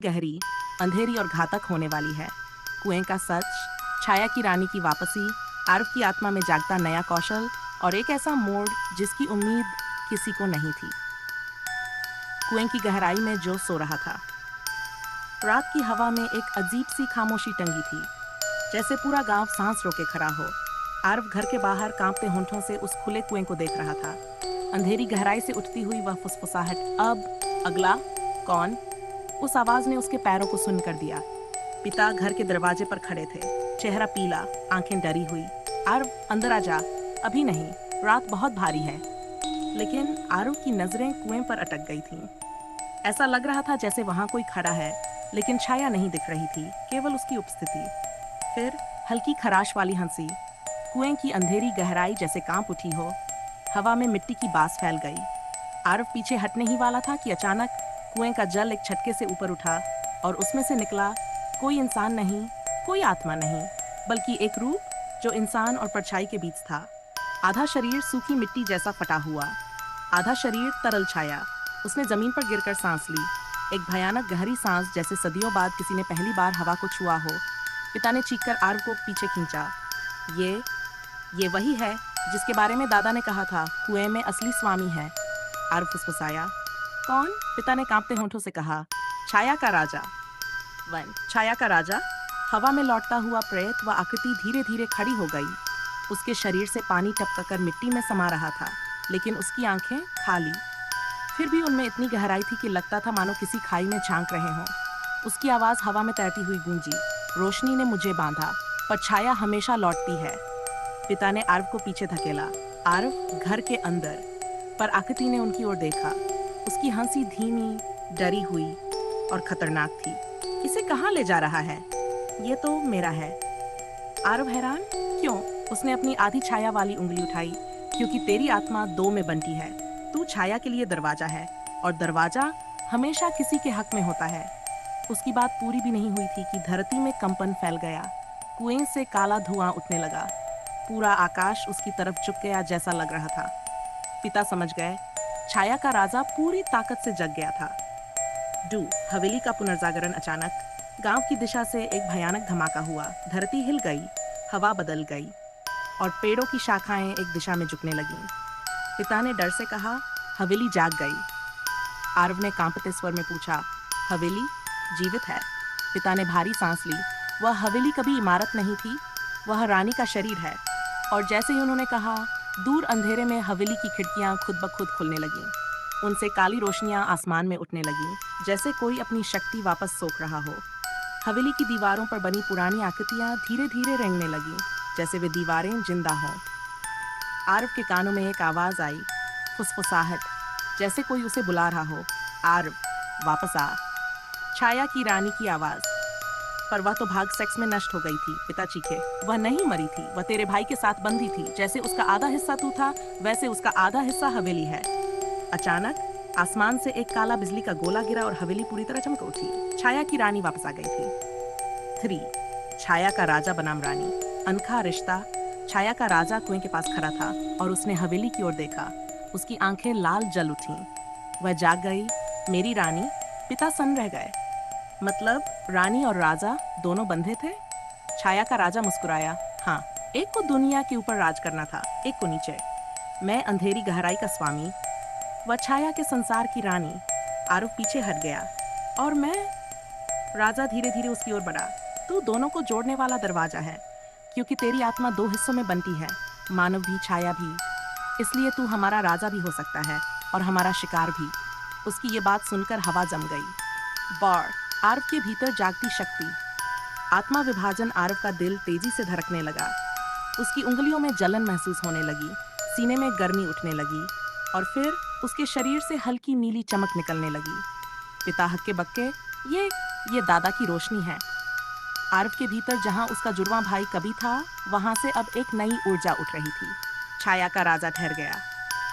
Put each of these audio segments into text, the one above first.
गहरी, अंधेरी और घातक होने वाली है। कुएं का सच, छाया की रानी की वापसी, आरव की आत्मा में जागता नया कौशल और एक ऐसा मोड़ जिसकी उम्मीद किसी को नहीं थी। कुएं की गहराई में जो सो रहा था। रात की हवा में एक अजीब सी खामोशी टंगी थी, जैसे पूरा गांव सांस रोके खड़ा हो। आरव घर के बाहर कांपते होंठों से उस खुले कुएं को देख रहा था। अंधेरी गहराई से उठती हुई वह फुसफुसाहट, अब अगला कौन? उस आवाज ने उसके पैरों को सुन कर दिया। पिता घर के दरवाजे पर खड़े थे, चेहरा पीला, आंखें डरी हुई। आरव, अंदर आ जा। अभी नहीं, रात बहुत भारी है। लेकिन आरव की नजरें कुएं पर अटक गई थीं। ऐसा लग रहा था जैसे वहां कोई खड़ा है, लेकिन छाया नहीं दिख रही थी, केवल उसकी उपस्थिति। फिर हल्की खराश वाली हंसी। कुएं की अंधेरी गहराई जैसे कांप उठी हो। हवा में मिट्टी की बास फैल गई। आरव पीछे हटने ही वाला था कि अचानक कुएं का जल एक छटके से ऊपर उठा और उसमें से निकला कोई इंसान नहीं, कोई आत्मा नहीं, बल्कि एक रूप जो इंसान और परछाई के बीच था। आधा शरीर सूखी मिट्टी जैसा फटा हुआ, आधा शरीर तरल छाया। उसने जमीन पर गिरकर सांस ली, एक भयानक गहरी सांस, जैसे सदियों बाद किसी ने पहली बार हवा को छुआ हो। पिता ने चीखकर आरव को पीछे खींचा। ये वही है जिसके बारे में दादा ने कहा था, कुएं में असली स्वामी है। आरव फुसफुसाया। कौन? पिता ने कांपते होंठों से कहा। छाया का राजा। छाया का राजा? हवा में लौटता हुआ प्रेत व आकृति धीरे धीरे खड़ी हो गई। उसके शरीर से पानी टपककर मिट्टी में समा रहा था, लेकिन उसकी आंखें खाली। फिर भी उनमें इतनी गहराई थी कि लगता था मानो किसी खाई में झांक रहे हों। उसकी आवाज हवा में तैरती हुई गूंजी। रोशनी ने मुझे बांधा, पर छाया हमेशा लौटती है। पिता ने आरव को पीछे धकेला। आरव घर के अंदर, पर आकृति ने उनकी ओर देखा। उसकी हंसी धीमी, डरी हुई और खतरनाक थी। इसे कहाँ ले जा रहा है? ये तो मेरा है। आरव हैरान। क्यों? उसने अपनी आधी छाया वाली उंगली उठाई। क्योंकि तेरी आत्मा दो में बनती है। तू छाया के लिए दरवाजा है, और दरवाजा हमेशा किसी के हक में होता है। उसकी बात पूरी भी नहीं हुई थी कि धरती में कंपन फैल गया। कुएं से काला धुआं उठने लगा। पूरा आकाश उसकी तरफ झुक गया जैसा लग रहा था। पिता समझ गए, छाया का राजा पूरी ताकत से जग गया था। हवेली का पुनर्जागरण। अचानक गांव की दिशा से एक भयानक धमाका हुआ। धरती हिल गई, हवा बदल गई और पेड़ों की शाखाएं एक दिशा में झुकने लगीं। पिता ने डर से कहा, हवेली जाग गई। आरव ने कांपते स्वर में पूछा, हवेली जीवित है? पिता ने भारी सांस ली। वह हवेली कभी इमारत नहीं थी, वह रानी का शरीर है। और जैसे ही उन्होंने कहा, दूर अंधेरे में हवेली की खिड़कियां खुद ब खुद खुलने लगीं। उनसे काली रोशनियां आसमान में उठने लगीं, जैसे कोई अपनी शक्ति वापस सोख रहा हो। हवेली की दीवारों पर बनी पुरानी आकृतियां धीरे धीरे रेंगने लगीं, जैसे वे दीवारें जिंदा हों। आरव के कानों में एक आवाज आई, फुसफुसाहट, जैसे कोई उसे बुला रहा हो। आरव, वापस आ। छाया की रानी की आवाज। पर वह तो भाग सेक्स में नष्ट हो गई थी। पिता चीखे। वह नहीं मरी थी, वह तेरे भाई के साथ बंधी थी। जैसे उसका आधा हिस्सा तू था, वैसे उसका आधा हिस्सा हवेली है। अचानक आसमान से एक काला बिजली का गोला गिरा और हवेली पूरी तरह चमक उठी। छाया की रानी वापस आ गई थी। 3 छाया का राजा बनाम रानी। अनखा रिश्ता। छाया का राजा कुएं के पास खड़ा था और उसने हवेली की ओर देखा। उसकी आंखें लाल जल उठीं। वह जाग गई, मेरी रानी। पिता सन्न रह गए। मतलब रानी और राजा दोनों बंधे थे? छाया का राजा मुस्कुराया। हाँ, एक को दुनिया के ऊपर राज करना था, एक को नीचे। मैं अंधेरी गहराई का स्वामी, वह छाया के संसार की रानी। आरव पीछे हट गया। और मैं? राजा धीरे धीरे उसकी ओर बढ़ा। तू दोनों को जोड़ने वाला दरवाजा है, क्योंकि तेरी आत्मा 2 हिस्सों में बनती है, मानव भी, छाया भी। इसलिए तू हमारा राजा भी हो सकता है और हमारा शिकार भी। उसकी ये बात सुनकर हवा जम गई। बार आरव के भीतर जागती शक्ति। आत्मा विभाजन। आरव का दिल तेजी से धड़कने लगा। उसकी उंगलियों में जलन महसूस होने लगी, सीने में गर्मी उठने लगी और फिर उसके शरीर से हल्की नीली चमक निकलने लगी। पिता हक्के बक्के, ये दादा की रोशनी है। आरव के भीतर जहां उसका जुड़वा भाई कभी था, वहां से अब एक नई ऊर्जा उठ रही थी। छाया का राजा ठहर गया।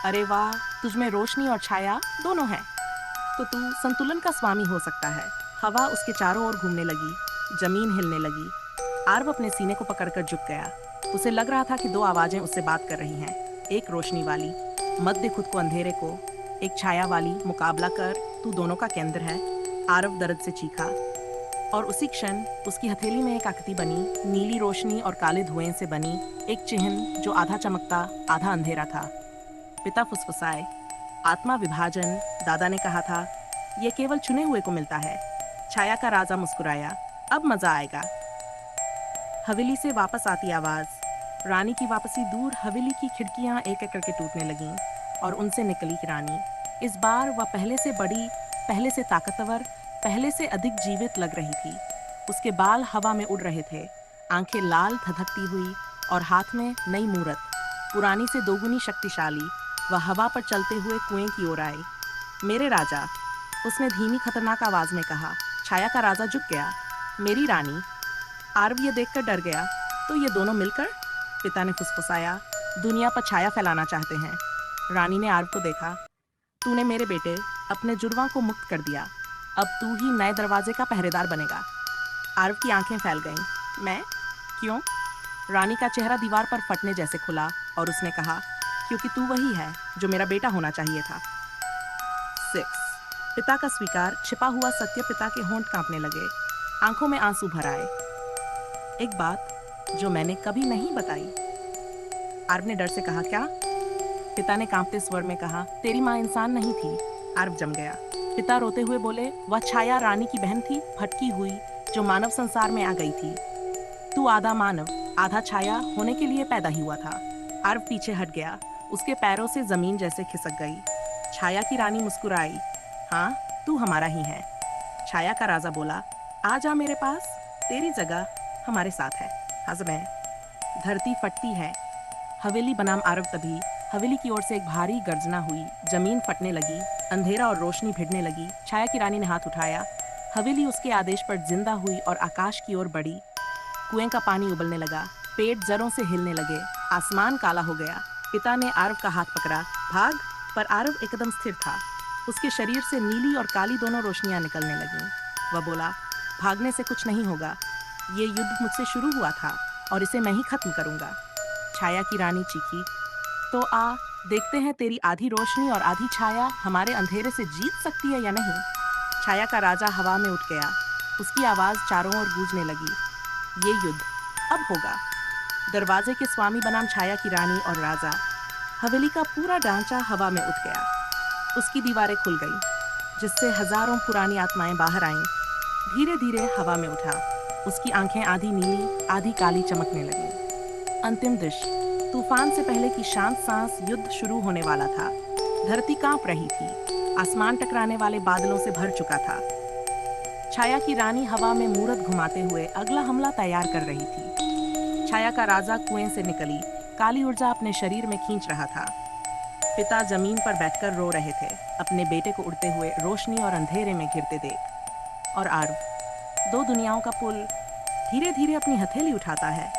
अरे वाह, तुझमें रोशनी और छाया दोनों है, तो तू संतुलन का स्वामी हो सकता है। हवा उसके चारों ओर घूमने लगी, जमीन हिलने लगी। आरव अपने सीने को पकड़कर झुक गया। उसे लग रहा था कि 2 आवाजें उससे बात कर रही हैं। एक रोशनी वाली, मत दे खुद को अंधेरे को। एक छाया वाली, मुकाबला कर, तू दोनों का केंद्र है। आरव दर्द से चीखा और उसी क्षण उसकी हथेली में एक आकृति बनी, नीली रोशनी और काले धुएं से बनी एक चिन्ह जो आधा चमकता आधा अंधेरा था। पिता फुसफुसाए, आत्मा विभाजन। दादा ने कहा था, यह केवल चुने हुए को मिलता है। छाया का राजा मुस्कुराया, अब मजा आएगा। हवेली से वापस आती आवाज, रानी की वापसी दूर। हवेली की खिड़कियां एक एक करके टूटने लगीं और उनसे निकली रानी। इस बार वह पहले से बड़ी, पहले से ताकतवर, पहले से अधिक जीवित लग रही थी। उसके बाल हवा में उड़ रहे थे, आंखें लाल धधकती हुई और हाथ में नई मूरत, पुरानी से दोगुनी शक्तिशाली। वह हवा पर चलते हुए कुएं की ओर आई। मेरे राजा, उसने धीमी खतरनाक आवाज में कहा। छाया का राजा झुक गया। मेरी रानी। आरव ये देखकर डर गया। तो ये दोनों मिलकर? पिता ने फुसफुसाया, दुनिया पर छाया फैलाना चाहते हैं। रानी ने आरव को देखा। तूने मेरे बेटे, अपने जुड़वां को मुक्त कर दिया। अब तू ही नए दरवाजे का पहरेदार बनेगा। आरव की आंखें फैल गईं। मैं? क्यों? रानी का चेहरा दीवार पर फटने जैसे खुला और उसने कहा, क्योंकि तू वही है जो मेरा बेटा होना चाहिए था। 6। पिता का स्वीकार, छिपा हुआ सत्य। पिता के होंठ कांपने लगे, आंखों में आंसू भर आए। एक बात जो मैंने कभी नहीं बताई, आरव ने डर से कहा। क्या? पिता ने कांपते स्वर में कहा, तेरी माँ इंसान नहीं थी। आरव जम गया। पिता रोते हुए बोले, वह छाया रानी की बहन थी, भटकी हुई, जो मानव संसार में आ गई थी। तू आधा मानव आधा छाया होने के लिए पैदा ही हुआ था। आरव पीछे हट गया, उसके पैरों से जमीन जैसे खिसक गई। छाया की रानी मुस्कुराई। हाँ, तू हमारा ही है। छाया का राजा बोला, आ जा मेरे पास, तेरी जगह हमारे साथ है। हज़में धरती फटती है। हवेली बनाम आरव। तभी हवेली की ओर से एक भारी गर्जना हुई, जमीन फटने लगी, अंधेरा और रोशनी भिड़ने लगी। छाया की रानी ने हाथ उठाया। हवेली उसके आदेश पर जिंदा हुई और आकाश की ओर बढ़ी। कुएं का पानी उबलने लगा, पेड़ जड़ों से हिलने लगे, आसमान काला हो गया। पिता ने आरव का हाथ पकड़ा। भाग! पर आरव एकदम स्थिर था। उसके शरीर से नीली और काली दोनों रोशनियां निकलने लगीं। वह बोला, भागने से कुछ नहीं होगा। ये युद्ध मुझसे शुरू हुआ था और इसे मैं ही खत्म करूंगा। छाया की रानी चीखी। तो आ, देखते हैं तेरी आधी रोशनी और आधी छाया हमारे अंधेरे से जीत सकती है या नहीं। छाया का राजा हवा में उठ गया। उसकी आवाज चारों ओर गूंजने लगी। ये युद्ध अब होगा। दरवाजे के स्वामी बनाम छाया की रानी और राजा। हवेली का पूरा ढांचा हवा में उठ गया। उसकी दीवारें खुल गईं, जिससे हजारों पुरानी आत्माएं बाहर आईं। धीरे धीरे हवा में उठा। उसकी आंखें आधी नीली आधी काली चमकने लगीं। अंतिम दृश्य, तूफान से पहले की शांत सांस। युद्ध शुरू होने वाला था। धरती कांप रही थी, आसमान टकराने वाले बादलों से भर चुका था। छाया की रानी हवा में मूरत घुमाते हुए अगला हमला तैयार कर रही थी। छाया का राजा कुएं से निकली, काली ऊर्जा अपने शरीर में खींच रहा था। पिता जमीन पर बैठकर रो रहे थे, अपने बेटे को उड़ते हुए रोशनी और अंधेरे में घिरते देख। और आरव, दो दुनियाओं का पुल, धीरे धीरे अपनी हथेली उठाता है।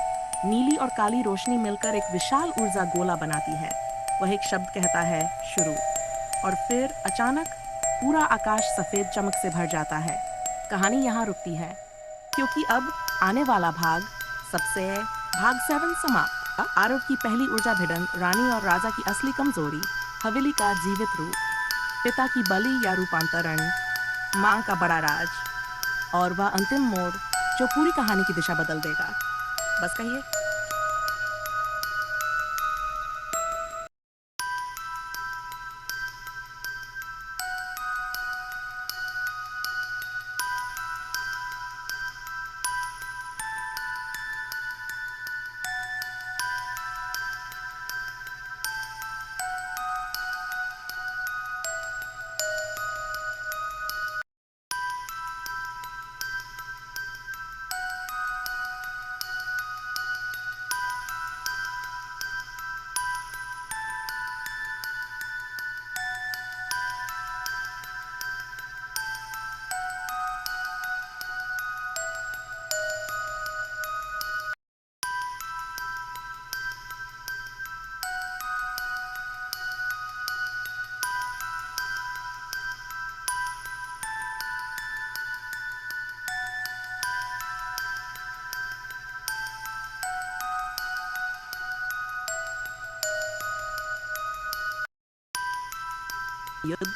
नीली और काली रोशनी मिलकर एक विशाल ऊर्जा गोला बनाती है। वह एक शब्द कहता है, शुरू। और फिर अचानक पूरा आकाश सफेद चमक से भर जाता है। कहानी यहाँ रुकती है, क्योंकि अब आने वाला भाग भाग 7 समाप्त। आरव की पहली ऊर्जा भिड़न, रानी और राजा की असली कमजोरी, हवेली का जीवित रूप, पिता की बलि या रूपांतरण, माँ का बड़ा राज, और वह अंतिम मोड़ जो पूरी कहानी की दिशा बदल देगा। बस कहिए। युद्ध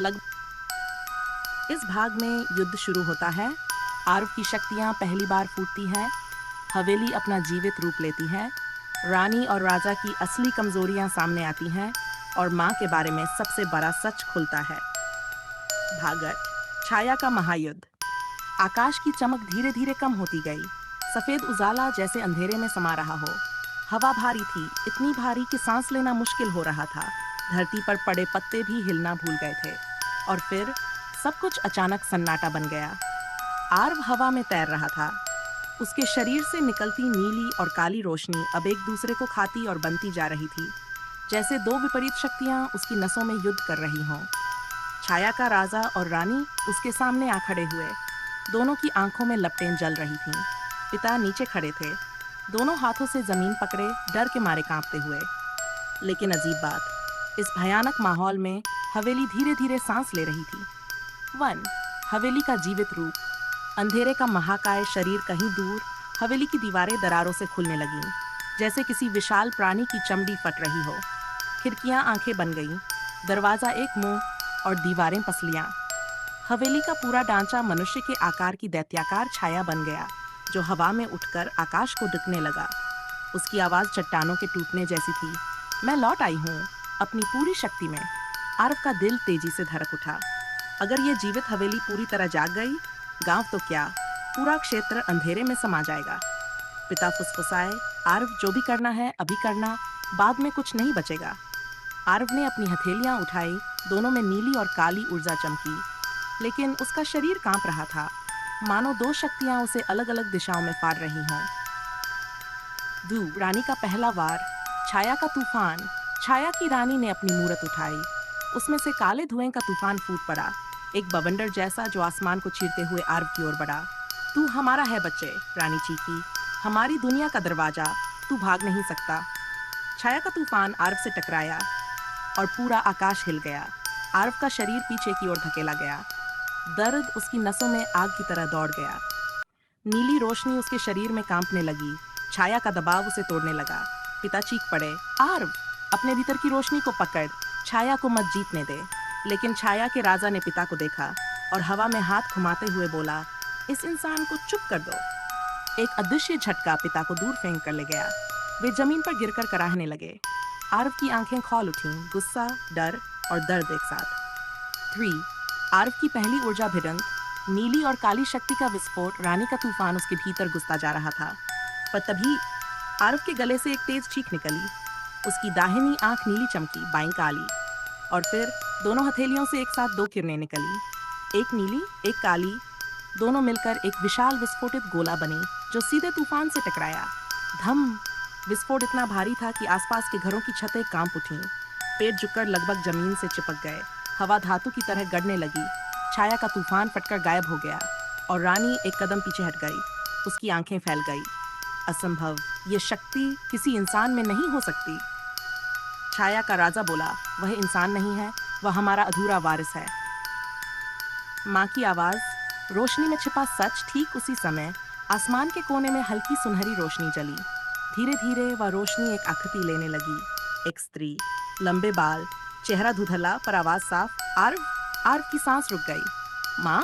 लगभग इस भाग में युद्ध शुरू होता है। आरव की शक्तियां पहली बार फूटती हैं। हवेली अपना जीवित रूप लेती है। रानी और राजा की असली कमजोरियां सामने आती हैं और माँ के बारे में सबसे बड़ा सच खुलता है। भागट छाया का महायुद्ध। आकाश की चमक धीरे धीरे कम होती गई। सफेद उजाला जैसे अंधेरे में समा रहा हो। हवा भारी थी, इतनी भारी कि सांस लेना मुश्किल हो रहा था। धरती पर पड़े पत्ते भी हिलना भूल गए थे। और फिर सब कुछ अचानक सन्नाटा बन गया। आर्व हवा में तैर रहा था। उसके शरीर से निकलती नीली और काली रोशनी अब एक दूसरे को खाती और बनती जा रही थी, जैसे दो विपरीत शक्तियां उसकी नसों में युद्ध कर रही हों। छाया का राजा और रानी उसके सामने आ खड़े हुए। दोनों की आंखों में लपटें जल रही थीं। पिता नीचे खड़े थे, दोनों हाथों से जमीन पकड़े, डर के मारे कांपते हुए। लेकिन अजीब बात, इस भयानक माहौल में हवेली धीरे धीरे सांस ले रही थी। वन हवेली का जीवित रूप। अंधेरे का महाकाय शरीर कहीं दूर। हवेली की दीवारें दरारों से खुलने लगीं, जैसे किसी विशाल प्राणी की चमड़ी फट रही हो। खिड़कियां आंखें बन गईं, दरवाजा एक मुंह और दीवारें पसलियां। हवेली का पूरा ढांचा मनुष्य के आकार की दैत्याकार छाया बन गया, जो हवा में उठकर आकाश को ढकने लगा। उसकी आवाज चट्टानों के टूटने जैसी थी। मैं लौट आई हूँ अपनी पूरी शक्ति में। आरव का दिल तेजी से धड़क उठा। अगर ये जीवित हवेली पूरी तरह जाग गई, गांव तो क्या, पूरा क्षेत्र अंधेरे में समा जाएगा। पिता फुसफुसाए, आरव जो भी करना है अभी करना, बाद में कुछ नहीं बचेगा। आरव ने अपनी हथेलियां उठाई, दोनों में नीली और काली ऊर्जा चमकी, लेकिन उसका शरीर कांप रहा था, मानो दो शक्तियां उसे अलग अलग दिशाओं में फाड़ रही हों। रानी का पहला वार। छाया का तूफान। छाया की रानी ने अपनी मूरत उठाई। उसमें से काले धुएं का तूफान फूट पड़ा, एक बवंडर जैसा जो आसमान को चीरते हुए आरव की ओर बढ़ा। तू हमारा है बच्चे, रानी चीखी, हमारी दुनिया का दरवाजा, तू भाग नहीं सकता। छाया का तूफान आरव से टकराया और पूरा आकाश हिल गया। आरव का शरीर पीछे की ओर धकेला गया। दर्द उसकी नसों में आग की तरह दौड़ गया। नीली रोशनी उसके शरीर में कांपने लगी। छाया का दबाव उसे तोड़ने लगा। पिता चीख पड़े, आरव, अपने भीतर की रोशनी को पकड़, छाया को मत जीतने दे। लेकिन छाया के राजा ने पिता को देखा और हवा में हाथ घुमाते हुए बोला, इस इंसान को चुप कर दो। एक अदृश्य झटका पिता को दूर फेंक कर ले गया। वे जमीन पर गिरकर कराहने लगे। आरव की आंखें खौल उठीं, गुस्सा, डर और दर्द एक साथ। 3 आरव की पहली ऊर्जा भिड़ंत। नीली और काली शक्ति का विस्फोट। रानी का तूफान उसके भीतर घुसता जा रहा था। पर तभी आरव के गले से एक तेज चीख निकली। उसकी दाहिनी आंख नीली चमकी, बाईं काली, और फिर दोनों हथेलियों से एक साथ 2 किरणें निकली, एक नीली एक काली, दोनों मिलकर एक विशाल विस्फोटित गोला बनी जो सीधे तूफान से टकराया। धम! विस्फोट इतना भारी था कि आसपास के घरों की छतें कांप उठीं। पेड़ झुककर लगभग जमीन से चिपक गए। हवा धातु की तरह गड़ने लगी। छाया का तूफान फटकर गायब हो गया और रानी एक कदम पीछे हट गई। उसकी आंखें फैल गई। असंभव, ये शक्ति किसी इंसान में नहीं हो सकती। छाया का राजा बोला, वह इंसान नहीं है, वह हमारा अधूरा वारिस है। माँ की आवाज। रोशनी में छिपा सच। ठीक उसी समय आसमान के कोने में हल्की सुनहरी रोशनी जली। धीरे धीरे वह रोशनी एक आकृति लेने लगी। एक स्त्री, लंबे बाल, चेहरा धुंधला पर आवाज साफ। आरव! आरव की सांस रुक गई। माँ!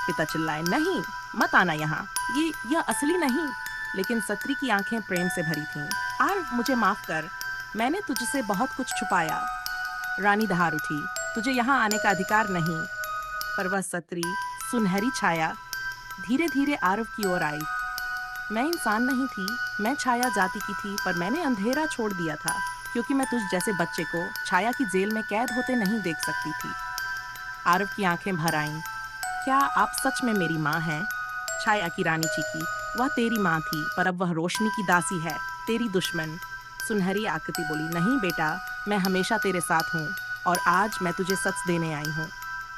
पिता चिल्लाए, नहीं, मत आना यहाँ, यह असली नहीं। लेकिन सत्री की आंखें प्रेम से भरी थीं। आरव, मुझे माफ कर, मैंने तुझसे बहुत कुछ छुपाया। रानी दहाड़ उठी, तुझे यहाँ आने का अधिकार नहीं। पर वह सत्री, सुनहरी छाया, धीरे धीरे आरव की ओर आई। मैं इंसान नहीं थी, मैं छाया जाति की थी, पर मैंने अंधेरा छोड़ दिया था, क्योंकि मैं तुझ जैसे बच्चे को छाया की जेल में कैद होते नहीं देख सकती थी। आरव की आंखें भर आईं। क्या आप सच में मेरी माँ हैं? छाया की रानी चीखी, वह तेरी माँ थी, पर अब वह रोशनी की दासी है, तेरी दुश्मन। सुनहरी आकृति बोली, नहीं बेटा, मैं हमेशा तेरे साथ हूँ और आज मैं तुझे सच देने आई हूँ।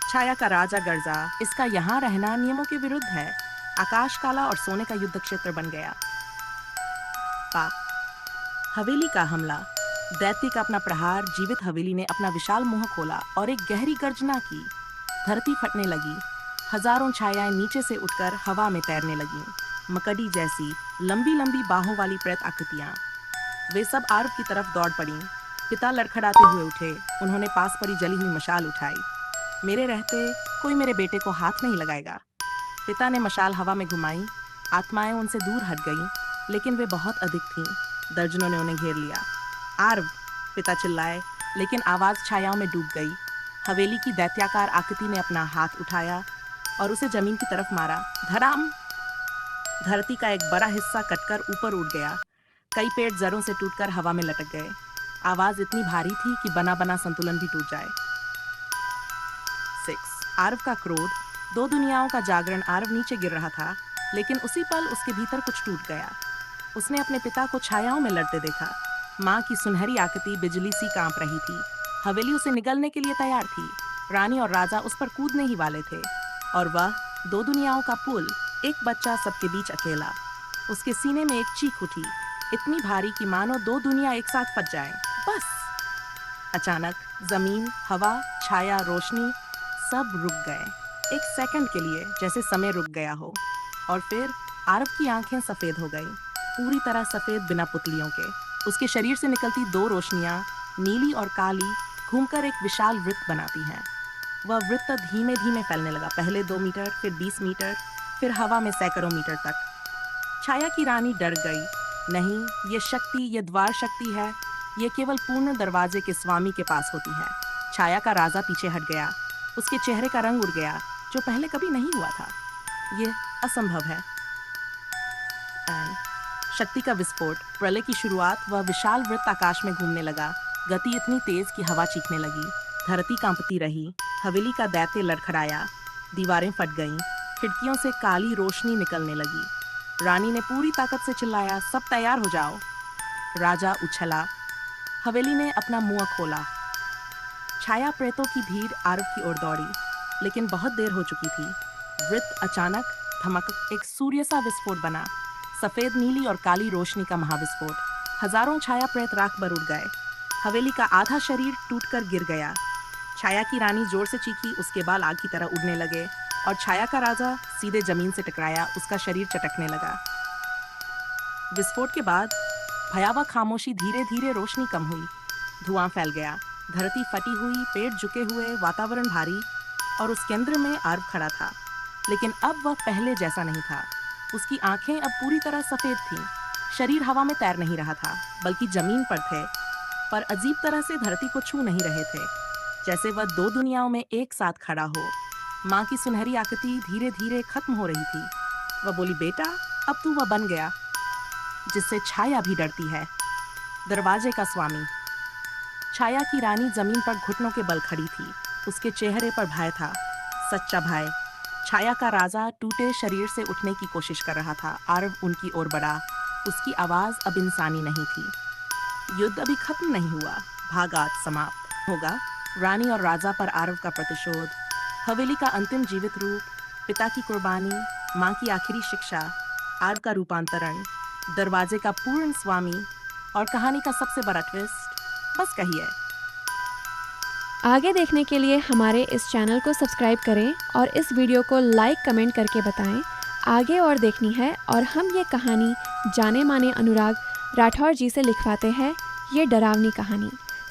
छाया का राजा गर्जा, इसका यहाँ रहना नियमों के विरुद्ध है। आकाश काला और सोने का युद्ध क्षेत्र बन गया। हवेली का हमला। दैत्य का अपना प्रहार। जीवित हवेली ने अपना विशाल मुंह खोला और एक गहरी गर्जना की। धरती फटने लगी। हजारों छायाएं नीचे से उठकर हवा में तैरने लगीं, मकड़ी जैसी लंबी लंबी बाहों वाली प्रेत आकृतियां। वे सब आरव की तरफ दौड़ पड़ीं। पिता लड़खड़ाते हुए उठे। उन्होंने पास पड़ी जली हुई मशाल उठाई। मेरे रहते कोई मेरे बेटे को हाथ नहीं लगाएगा। पिता ने मशाल हवा में घुमाई। आत्माएं उनसे दूर हट गईं, लेकिन वे बहुत अधिक थीं। दर्जनों ने उन्हें घेर लिया। आर्व, पिता चिल्लाए, लेकिन आवाज छायाओं में डूब गई। हवेली की दैत्याकार आकृति ने अपना हाथ उठाया और उसे जमीन की तरफ मारा। धड़ाम! धरती का एक बड़ा हिस्सा कटकर ऊपर उड़ गया। कई पेड़ जड़ों से टूटकर हवा में लटक गए। आवाज इतनी भारी थी कि बना बना संतुलन भी टूट जाए। 6. आर्व का क्रोध। दो दुनियाओं का जागरण। आर्व नीचे गिर रहा था, लेकिन उसी पल उसके भीतर कुछ टूट गया। उसने अपने पिता को छायाओं में लड़ते देखा। माँ की सुनहरी आकृति बिजली सी कांप रही थी। हवेली उसे निगलने के लिए तैयार थी। रानी और राजा उस पर कूदने ही वाले थे, और वह दो दुनियाओं का पुल, एक बच्चा सबके बीच अकेला। उसके सीने में एक चीख उठी, इतनी भारी कि मानो दो दुनिया एक साथ फट जाएं। बस! अचानक जमीन, हवा, छाया, रोशनी सब रुक गए। एक सेकंड के लिए जैसे समय रुक गया हो, और फिर आरव की आंखें सफेद हो गईं, पूरी तरह सफेद, बिना पुतलियों के। उसके शरीर से निकलती दो रोशनियां, नीली और काली, घूमकर एक विशाल वृत्त बनाती हैं। वह वृत्त धीमे धीमे फैलने लगा, पहले 2 मीटर, फिर 20 मीटर, फिर हवा में सैकड़ों मीटर तक। छाया की रानी डर गई। नहीं, ये शक्ति, ये द्वार शक्ति है। ये केवल पूर्ण दरवाजे के स्वामी के पास होती है। छाया का राजा पीछे हट गया। उसके चेहरे का रंग उड़ गया, जो पहले कभी नहीं हुआ था। ये असंभव है। शक्ति का विस्फोट, प्रलय की शुरुआत। वह विशाल वृत्त आकाश में घूमने लगा। गति इतनी तेज कि हवा चीखने लगी। धरती कांपती रही। हवेली का दैत्य लड़खड़ाया। दीवारें फट गईं। खिड़कियों से काली रोशनी निकलने लगी। रानी ने पूरी ताकत से चिल्लाया, सब तैयार हो जाओ। राजा उछला। हवेली ने अपना मुंह खोला। छाया प्रेतों की भीड़ आरव की ओर दौड़ी, लेकिन बहुत देर हो चुकी थी। वृत्त अचानक धमक एक सूर्य सा विस्फोट बना। सफेद, नीली और काली रोशनी का महाविस्फोट। हजारों छाया प्रेत राख पर उड़ गए। हवेली का आधा शरीर टूटकर गिर गया। छाया की रानी जोर से चीखी। उसके बाल आग की तरह उड़ने लगे, और छाया का राजा सीधे जमीन से टकराया। उसका शरीर चटकने लगा। विस्फोट के बाद भयावह खामोशी। धीरे धीरे रोशनी कम हुई। धुआं फैल गया। धरती फटी हुई, पेड़ झुके हुए, वातावरण भारी, और उस केंद्र में आर्व खड़ा था। लेकिन अब वह पहले जैसा नहीं था। उसकी आंखें अब पूरी तरह सफेद थीं। शरीर हवा में तैर नहीं रहा था, बल्कि जमीन पर थे, पर अजीब तरह से धरती को छू नहीं रहे थे, जैसे वह दो दुनियाओं में एक साथ खड़ा हो। माँ की सुनहरी आकृति धीरे धीरे खत्म हो रही थी। वह बोली, बेटा, अब तू वह बन गया जिससे छाया भी डरती है। दरवाजे का स्वामी। छाया की रानी जमीन पर घुटनों के बल खड़ी थी। उसके चेहरे पर भय था, सच्चा भय। छाया का राजा टूटे शरीर से उठने की कोशिश कर रहा था। आरव उनकी ओर बढ़ा। उसकी आवाज अब इंसानी नहीं थी। युद्ध अभी खत्म नहीं हुआ, भागात समाप्त होगा। रानी और राजा पर आरव का प्रतिशोध, हवेली का अंतिम जीवित रूप, पिता की कुर्बानी, माँ की आखिरी शिक्षा, आरव का रूपांतरण, दरवाजे का पूर्ण स्वामी, और कहानी का सबसे बड़ा ट्विस्ट। बस कहिए। आगे देखने के लिए हमारे इस चैनल को सब्सक्राइब करें और इस वीडियो को लाइक कमेंट करके बताएं आगे और देखनी है। और हम ये कहानी जाने माने अनुराग राठौर जी से लिखवाते हैं। ये डरावनी कहानी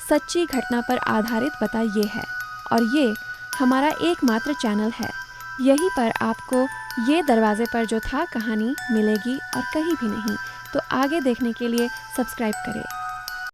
सच्ची घटना पर आधारित पता ये है, और ये हमारा एकमात्र चैनल है। यहीं पर आपको ये दरवाजे पर जो था कहानी मिलेगी और कहीं भी नहीं। तो आगे देखने के लिए सब्सक्राइब करें।